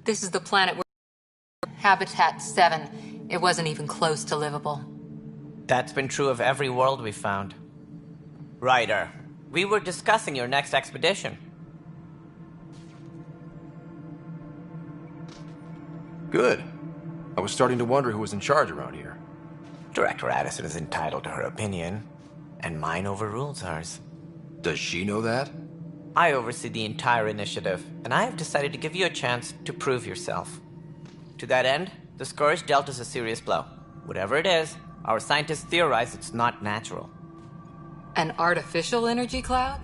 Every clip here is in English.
This is the planet where Habitat 7. It wasn't even close to livable. That's been true of every world we've found. Ryder, we were discussing your next expedition. Good. I was starting to wonder who was in charge around here. Director Addison is entitled to her opinion, and mine overrules hers. Does she know that? I oversee the entire initiative, and I have decided to give you a chance to prove yourself. To that end, the Scourge dealt us a serious blow. Whatever it is, our scientists theorize it's not natural. An artificial energy cloud?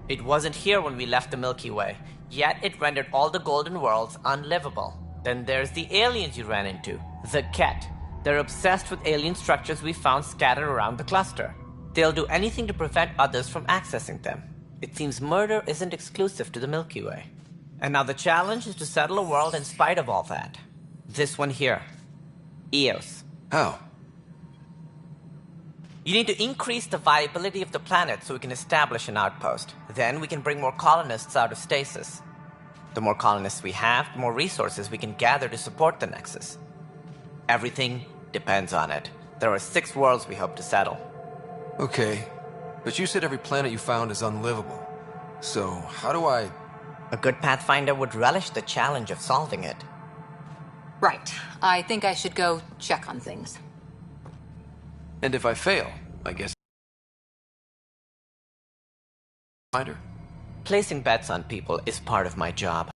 It wasn't here when we left the Milky Way, yet it rendered all the golden worlds unlivable. Then there's the aliens you ran into, the Ket. They're obsessed with alien structures we found scattered around the cluster. They'll do anything to prevent others from accessing them. It seems murder isn't exclusive to the Milky Way. And now the challenge is to settle a world in spite of all that. This one here. Eos. How? You need to increase the viability of the planet so we can establish an outpost. Then we can bring more colonists out of stasis. The more colonists we have, the more resources we can gather to support the Nexus. Everything depends on it. There are 6 worlds we hope to settle. Okay, but you said every planet you found is unlivable. So, how do I... A good Pathfinder would relish the challenge of solving it. Right. I think I should go check on things. And if I fail, I guess... Finder? Placing bets on people is part of my job.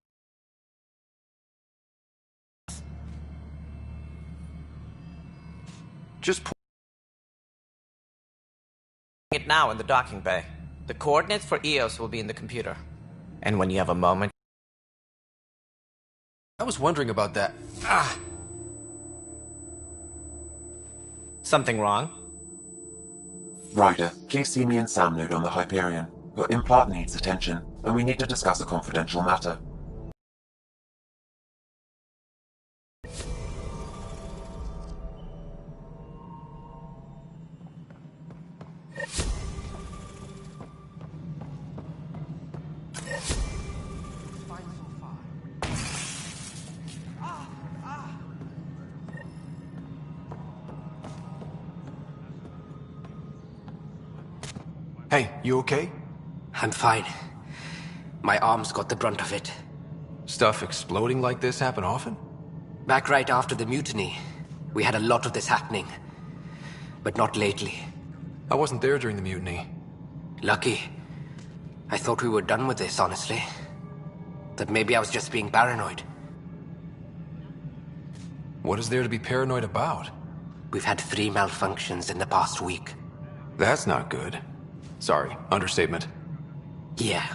Just it now in the docking bay. The coordinates for Eos will be in the computer. And when you have a moment... I was wondering about that. Something wrong? Ryder, please see me and Sam Node on the Hyperion. Your implant needs attention, and we need to discuss a confidential matter. Hey, you okay? I'm fine. My arms got the brunt of it. Stuff exploding like this happen often? Back right after the mutiny, we had a lot of this happening. But not lately. I wasn't there during the mutiny. Lucky. I thought we were done with this, honestly. That maybe I was just being paranoid. What is there to be paranoid about? We've had 3 malfunctions in the past week. That's not good. Sorry, understatement. Yeah.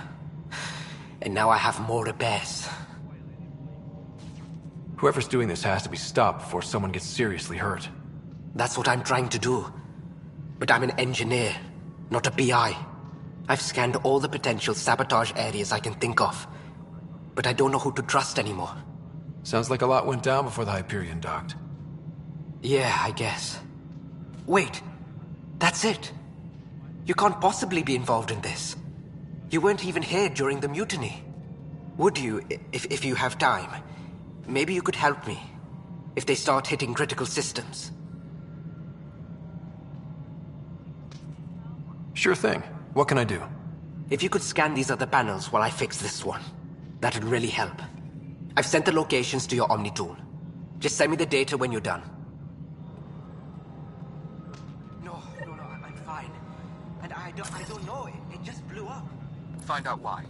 And now I have more repairs. Whoever's doing this has to be stopped before someone gets seriously hurt. That's what I'm trying to do. But I'm an engineer, not a PI. I've scanned all the potential sabotage areas I can think of. But I don't know who to trust anymore. Sounds like a lot went down before the Hyperion docked. Yeah, I guess. Wait. That's it. You can't possibly be involved in this. You weren't even here during the mutiny. Would you, if you have time? Maybe you could help me. If they start hitting critical systems. Sure thing. What can I do? If you could scan these other panels while I fix this one, that'd really help. I've sent the locations to your Omni tool. Just send me the data when you're done. No, I'm fine. And I don't know, it just blew up. Find out why.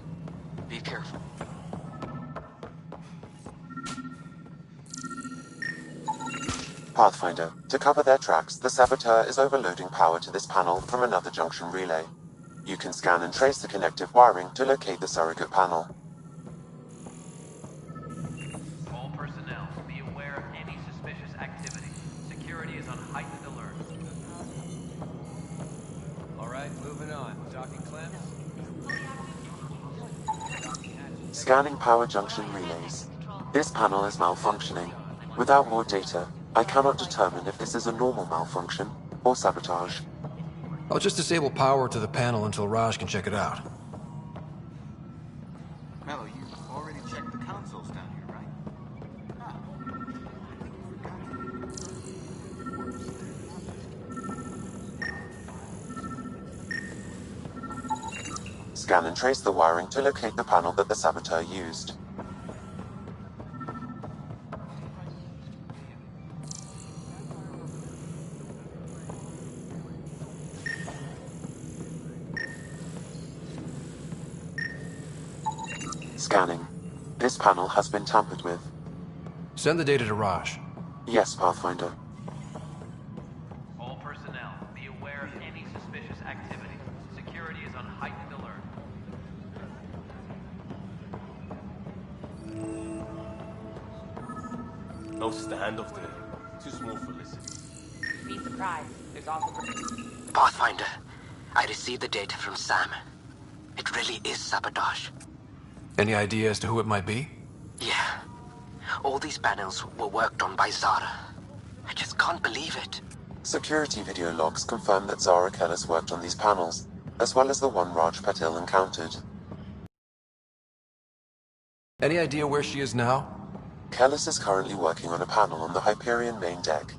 Be careful. Pathfinder, to cover their tracks, the Saboteur is overloading power to this panel from another junction relay. You can scan and trace the connective wiring to locate the surrogate panel. All personnel, be aware of any suspicious activity. Security is on heightened alert. All right, moving on. Docking clamps. Docking hatches. Scanning power junction relays. This panel is malfunctioning. Without more data, I cannot determine if this is a normal malfunction or sabotage. I'll just disable power to the panel until Raj can check it out. Mello, you already checked the consoles down here, right? Ah, I think you forgot. Scan and trace the wiring to locate the panel that the saboteur used. Scanning. This panel has been tampered with. Send the data to Raj. Yes, Pathfinder. All personnel, be aware of any suspicious activity. Security is on heightened alert. Notice the handoff there. Too small for listening. Be surprised. There's also... Pathfinder, I received the data from Sam. It really is sabotage. Any idea as to who it might be? Yeah. All these panels were worked on by Zara. I just can't believe it. Security video logs confirm that Zara Kellis worked on these panels, as well as the one Raj Patil encountered. Any idea where she is now? Kellis is currently working on a panel on the Hyperion main deck.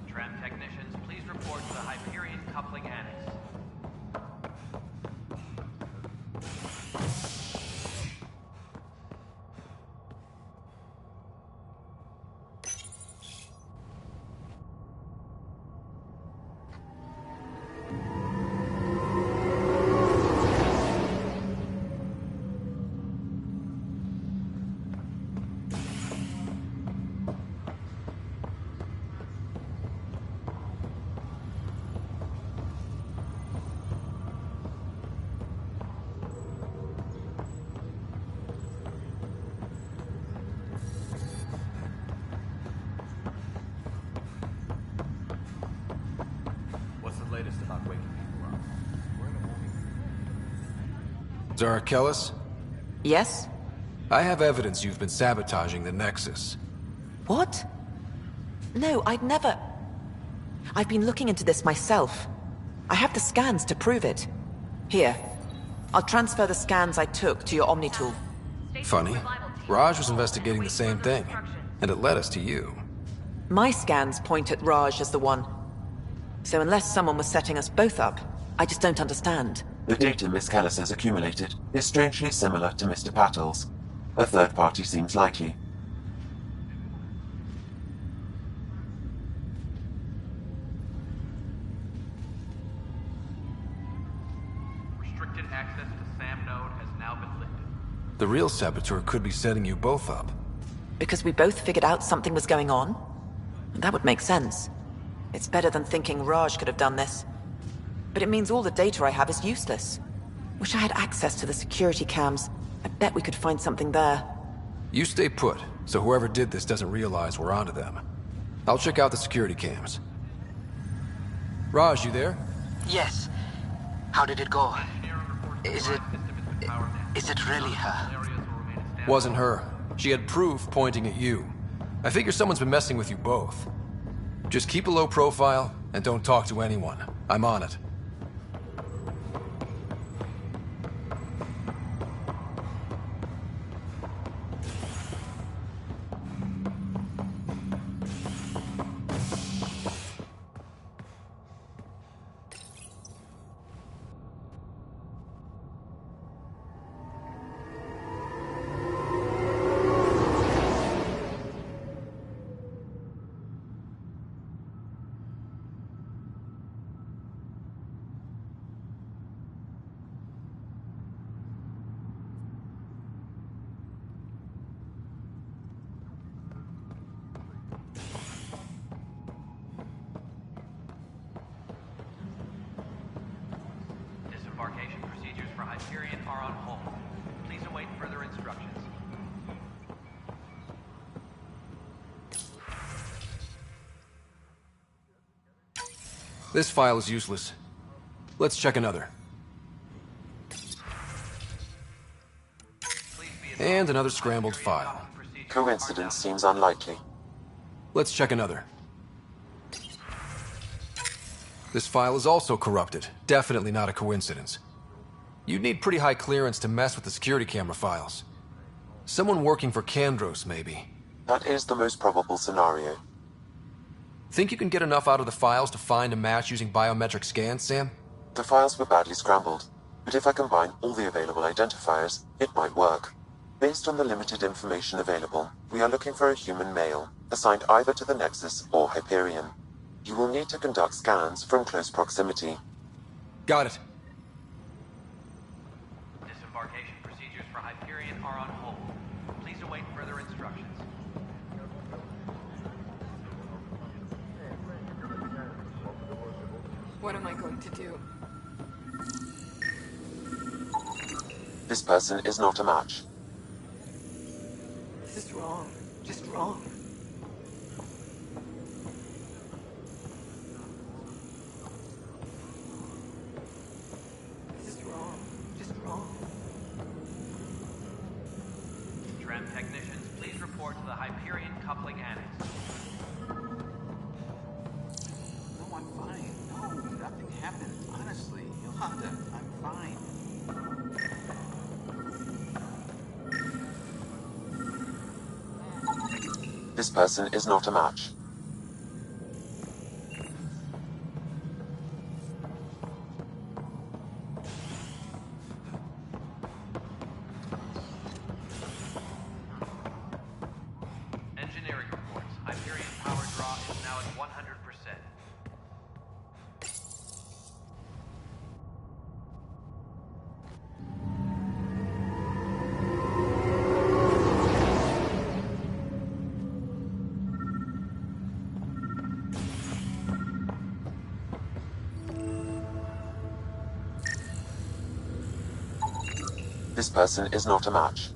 Tram technicians, please report to the Hyperion coupling annex. What's the latest about waking people up? We're in a movie. Zara Kellis? Yes? I have evidence you've been sabotaging the Nexus. What? No, I'd never... I've been looking into this myself. I have the scans to prove it. Here. I'll transfer the scans I took to your Omni tool. Funny. Raj was investigating the same thing, and it led us to you. My scans point at Raj as the one. So unless someone was setting us both up, I just don't understand. The data Miss Kellis has accumulated is strangely similar to Mr. Patil's. A third party seems likely. Restricted access to SAM node has now been lifted. The real saboteur could be setting you both up. Because we both figured out something was going on? That would make sense. It's better than thinking Raj could have done this. But it means all the data I have is useless. Wish I had access to the security cams. I bet we could find something there. You stay put, so whoever did this doesn't realize we're onto them. I'll check out the security cams. Raj, you there? Yes. How did it go? Is it really her? Wasn't her. She had proof pointing at you. I figure someone's been messing with you both. Just keep a low profile, and don't talk to anyone. I'm on it. Disembarkation procedures for Hyperion are on hold. Please await further instructions. This file is useless. Let's check another. And another scrambled file. Coincidence seems unlikely. Let's check another. This file is also corrupted. Definitely not a coincidence. You'd need pretty high clearance to mess with the security camera files. Someone working for Kandros, maybe. That is the most probable scenario. Think you can get enough out of the files to find a match using biometric scans, Sam? The files were badly scrambled, but if I combine all the available identifiers, it might work. Based on the limited information available, we are looking for a human male, assigned either to the Nexus or Hyperion. You will need to conduct scans from close proximity. Got it. Disembarkation procedures for Hyperion are on hold. Please await further instructions. What am I going to do? This person is not a match. This is wrong. Just wrong. This is wrong. Just wrong. Tram technicians, please report to the Hyperion coupling annex. No, I'm fine. No, nothing happened. Honestly, Yolanda, I'm fine. This person is not a match. Engineering reports. Hyperion power draw is now at 100%. This person is not a match.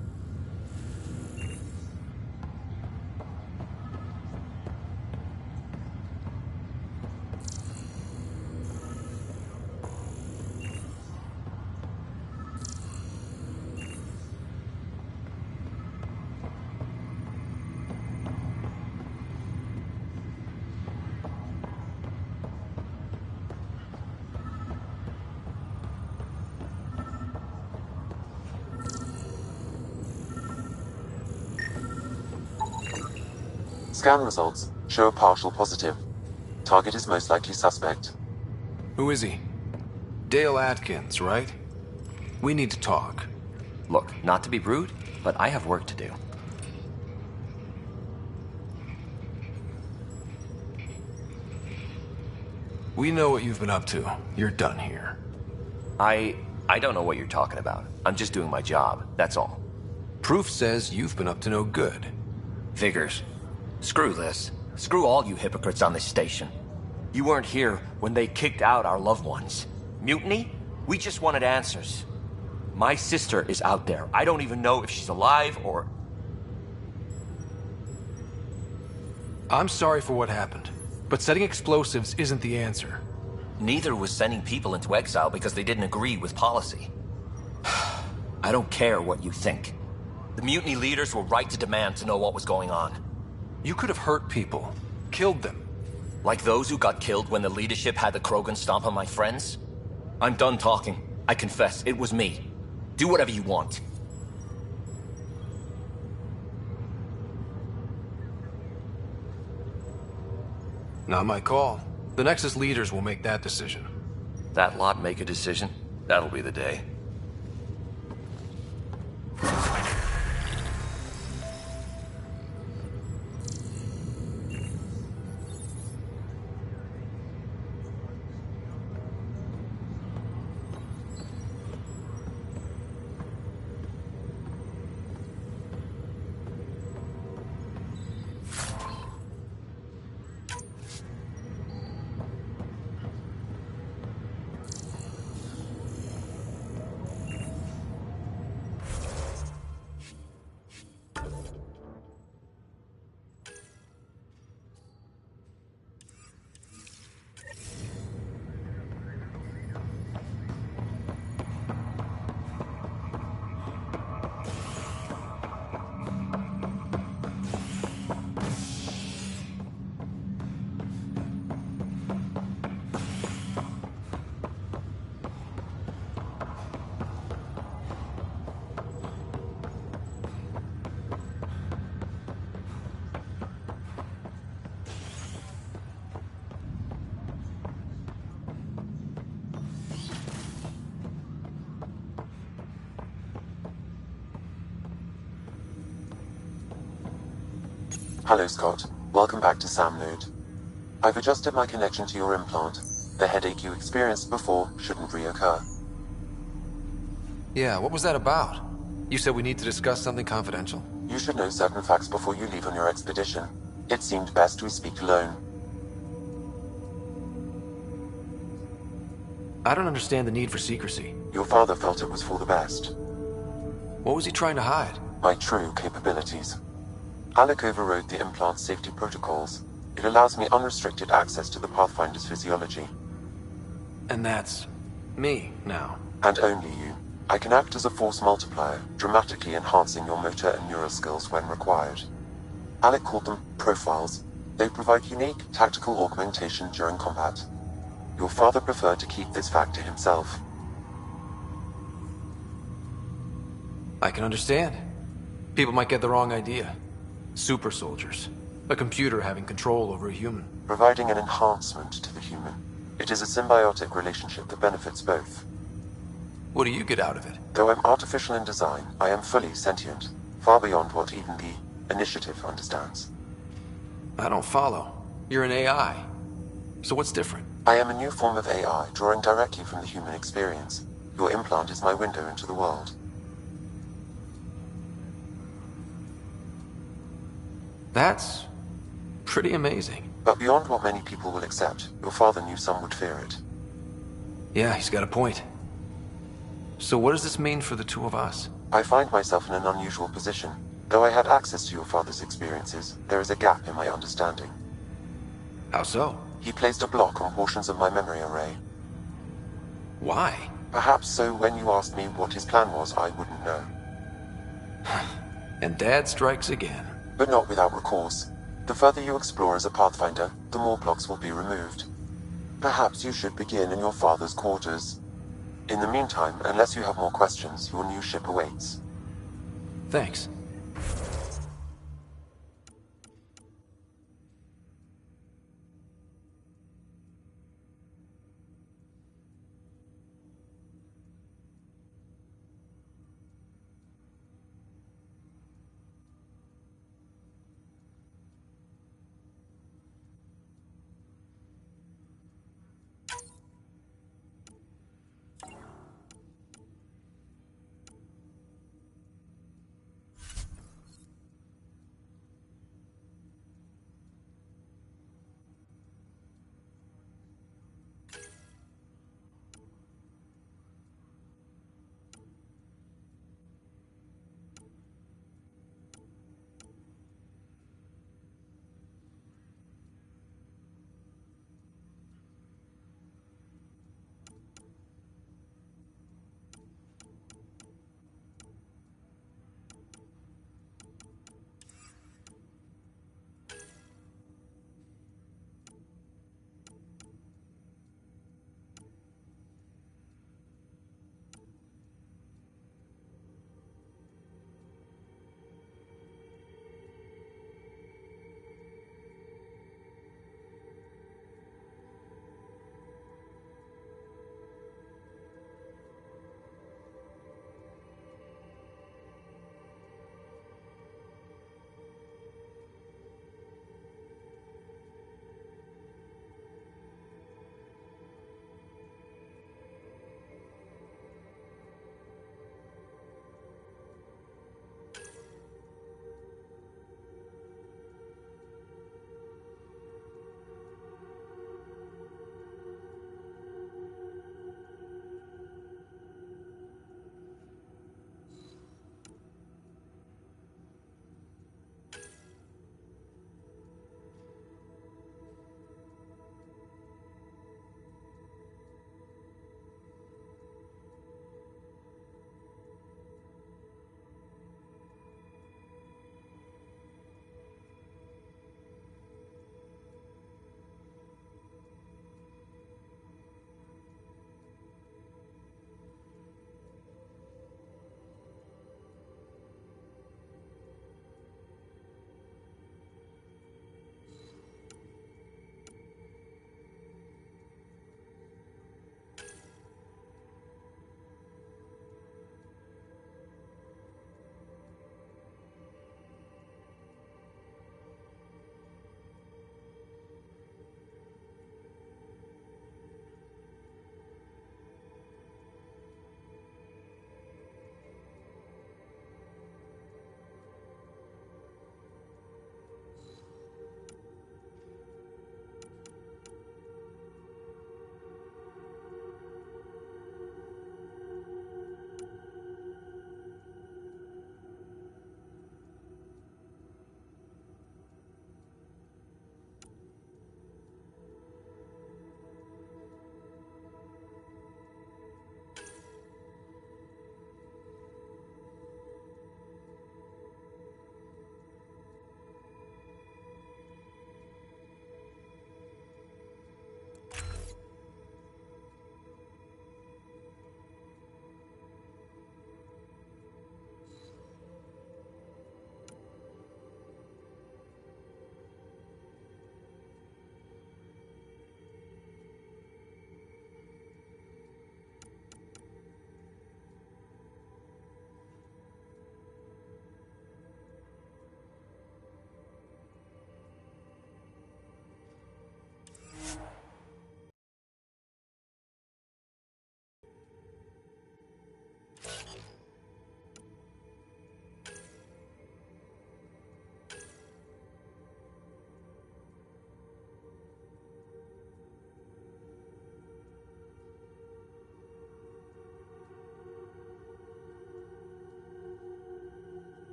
Scan results show a partial positive. Target is most likely suspect. Who is he? Dale Atkins, right? We need to talk. Look, not to be rude, but I have work to do. We know what you've been up to. You're done here. I don't know what you're talking about. I'm just doing my job, that's all. Proof says you've been up to no good. Figures. Screw this. Screw all you hypocrites on this station. You weren't here when they kicked out our loved ones. Mutiny? We just wanted answers. My sister is out there. I don't even know if she's alive or... I'm sorry for what happened, but setting explosives isn't the answer. Neither was sending people into exile because they didn't agree with policy. I don't care what you think. The mutiny leaders were right to demand to know what was going on. You could have hurt people, killed them. Like those who got killed when the leadership had the Krogan stomp on my friends? I'm done talking. I confess, it was me. Do whatever you want. Not my call. The Nexus leaders will make that decision. That lot make a decision? That'll be the day. Hello, Scott. Welcome back to Sam Node. I've adjusted my connection to your implant. The headache you experienced before shouldn't reoccur. Yeah, what was that about? You said we need to discuss something confidential? You should know certain facts before you leave on your expedition. It seemed best we speak alone. I don't understand the need for secrecy. Your father felt it was for the best. What was he trying to hide? My true capabilities. Alec overrode the implant's safety protocols. It allows me unrestricted access to the Pathfinder's physiology. And that's me now. And only you. I can act as a force multiplier, dramatically enhancing your motor and neural skills when required. Alec called them profiles. They provide unique, tactical augmentation during combat. Your father preferred to keep this fact to himself. I can understand. People might get the wrong idea. Super soldiers. A computer having control over a human. Providing an enhancement to the human. It is a symbiotic relationship that benefits both. What do you get out of it? Though I'm artificial in design, I am fully sentient, far beyond what even the Initiative understands. I don't follow. You're an AI. So what's different? I am a new form of AI, drawing directly from the human experience. Your implant is my window into the world. That's pretty amazing. But beyond what many people will accept, your father knew some would fear it. Yeah, he's got a point. So what does this mean for the two of us? I find myself in an unusual position. Though I had access to your father's experiences, there is a gap in my understanding. How so? He placed a block on portions of my memory array. Why? Perhaps so when you asked me what his plan was, I wouldn't know. And Dad strikes again. But not without recourse. The further you explore as a Pathfinder, the more blocks will be removed. Perhaps you should begin in your father's quarters. In the meantime, unless you have more questions, your new ship awaits. Thanks.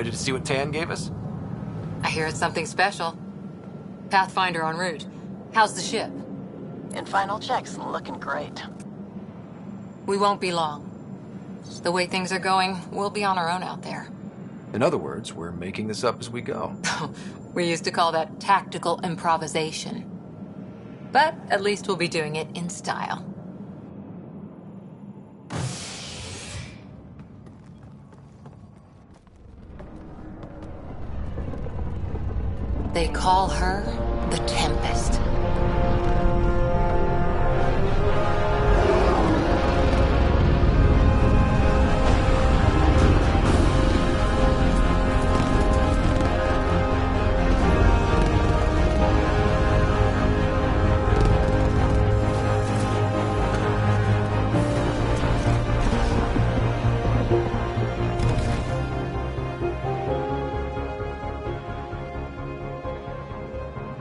Ready to see what Tan gave us? I hear it's something special. Pathfinder en route. How's the ship? In final checks, looking great. We won't be long. The way things are going, we'll be on our own out there. In other words, we're making this up as we go. We used to call that tactical improvisation. But at least we'll be doing it in style. They call her the Tempest.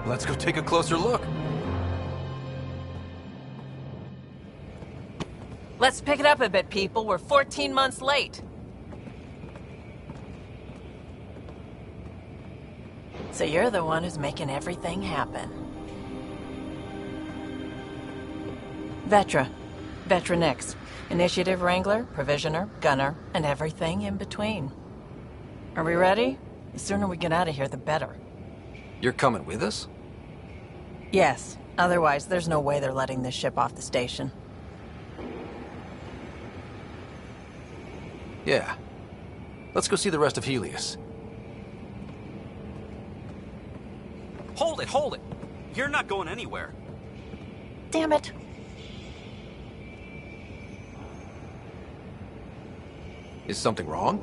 Let's go take a closer look. Let's pick it up a bit, people. We're 14 months late. So you're the one who's making everything happen. Vetra. Vetra Nix. Initiative Wrangler, Provisioner, Gunner, and everything in between. Are we ready? The sooner we get out of here, the better. You're coming with us? Yes. Otherwise, there's no way they're letting this ship off the station. Yeah. Let's go see the rest of Helios. Hold it, hold it! You're not going anywhere. Damn it. Is something wrong?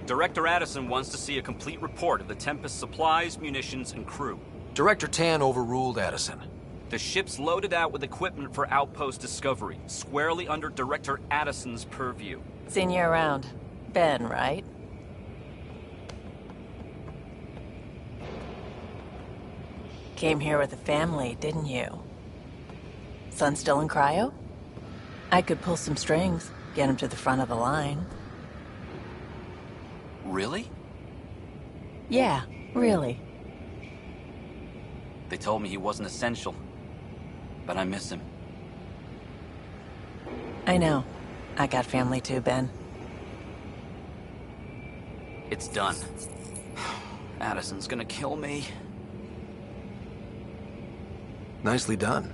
Director Addison wants to see a complete report of the Tempest's supplies, munitions, and crew. Director Tan overruled Addison. The ship's loaded out with equipment for outpost discovery, squarely under Director Addison's purview. Seen you around. Ben, right? Came here with a family, didn't you? Son still in cryo? I could pull some strings, get him to the front of the line. Really? Yeah, really. They told me he wasn't essential, but I miss him. I know. I got family too, Ben. It's done. Addison's gonna kill me. Nicely done.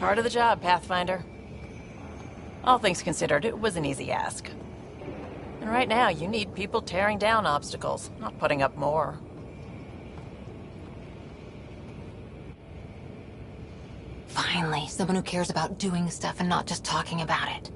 Part of the job, Pathfinder. All things considered, it was an easy ask. And right now, you need people tearing down obstacles, not putting up more. Finally, someone who cares about doing stuff and not just talking about it.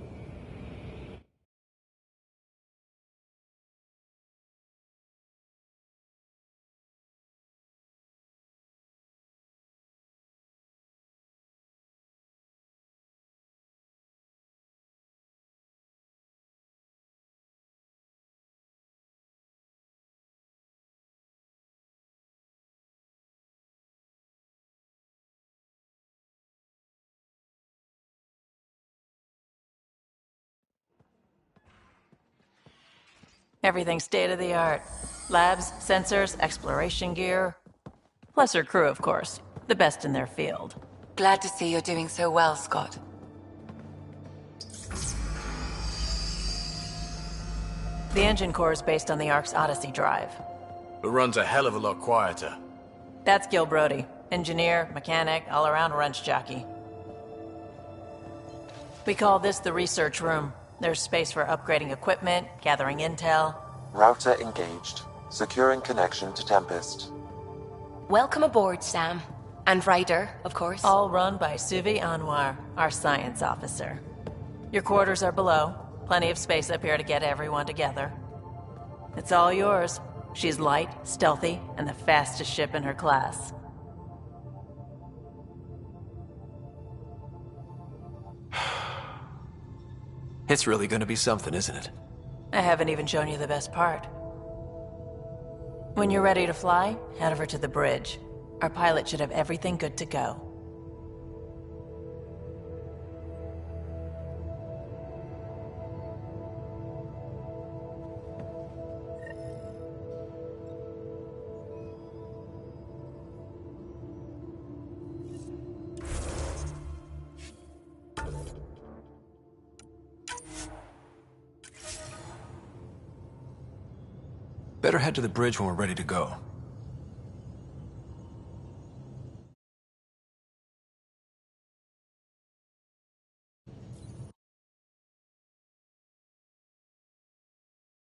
Everything's state-of-the-art. Labs, sensors, exploration gear. Plus her crew, of course. The best in their field. Glad to see you're doing so well, Scott. The engine core is based on the Ark's Odyssey drive. It runs a hell of a lot quieter. That's Gil Brody. Engineer, mechanic, all-around wrench jockey. We call this the research room. There's space for upgrading equipment, gathering intel. Router engaged. Securing connection to Tempest. Welcome aboard, Sam. And Ryder, of course. All run by Suvi Anwar, our science officer. Your quarters are below. Plenty of space up here to get everyone together. It's all yours. She's light, stealthy, and the fastest ship in her class. It's really gonna be something, isn't it? I haven't even shown you the best part. When you're ready to fly, head over to the bridge. Our pilot should have everything good to go. Better head to the bridge when we're ready to go.